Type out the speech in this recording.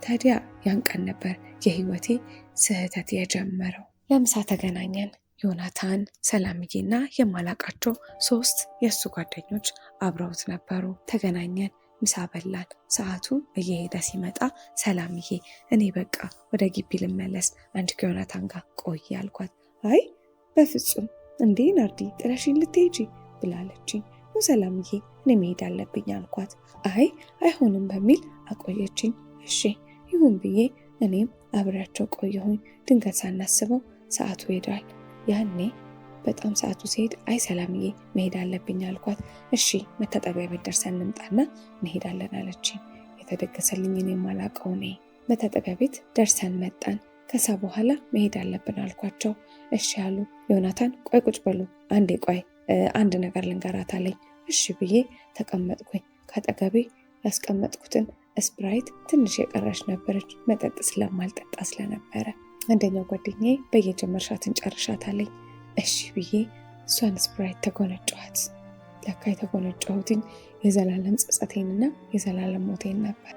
ታዲያ ያን ቀን ነበር የህይወቴ ስህተት የጀመረው። ለምሳ ተገናኘን። ዮናታን፣ ሰላምዬና የማላቃቸው 3 የእሱ ጓደኞች አብረውት ነበሩ። ተገናኘን፣ ምሳ በላን። ሰዓቱ እየሄደ ሲመጣ ሰላምዬ እኔ በቃ ወደ ግቢ ልመለስ፣ አንቺ ከዮናታን ጋር ቆይ አልኳት። አይ በፍጹም እንዴ ናርዲ ጥለሽኝ ልትሄጂ ብላለችኝ። ሰላምዬ እኔ መሄድ አለብኝ አልኳት። አይ አይሆንም በሚል አቆየችኝ። እሺ ይሁን ብዬ እኔም አብሬያቸው ቆየሁኝ። ድንገት ሳናስበው ሰዓቱ ሄዷል። ያኔ በጣም ሰዓቱ ሲሄድ አይ ሰላምዬ መሄድ አለብኝ አልኳት። እሺ መታጠቢያ ቤት ደርሰን እንምጣና እንሄዳለን አለችኝ። የተደገሰልኝን የማላውቀው እኔ። መታጠቢያ ቤት ደርሰን መጣን። ከዛ በኋላ መሄድ አለብን አልኳቸው። እሺ ያሉ። ዮናታን ቆይ ቁጭ በሉ አንዴ ቆይ አንድ ነገር ልንገራት አለኝ። እሺ ብዬ ተቀመጥኩኝ። ካጠገቤ ያስቀመጥኩትን ስፕራይት ትንሽ የቀረች ነበረች፣ መጠጥ ስለማልጠጣ ስለነበረ። አንደኛው ጓደኛዬ በየጀመርሻትን ጨርሻት አለኝ። እሺ ብዬ እሷን ስፕራይት ተጎነጨኋት። ለካ የተጎነጨሁትኝ የዘላለም ጸጸቴንና የዘላለም ሞቴን ነበር።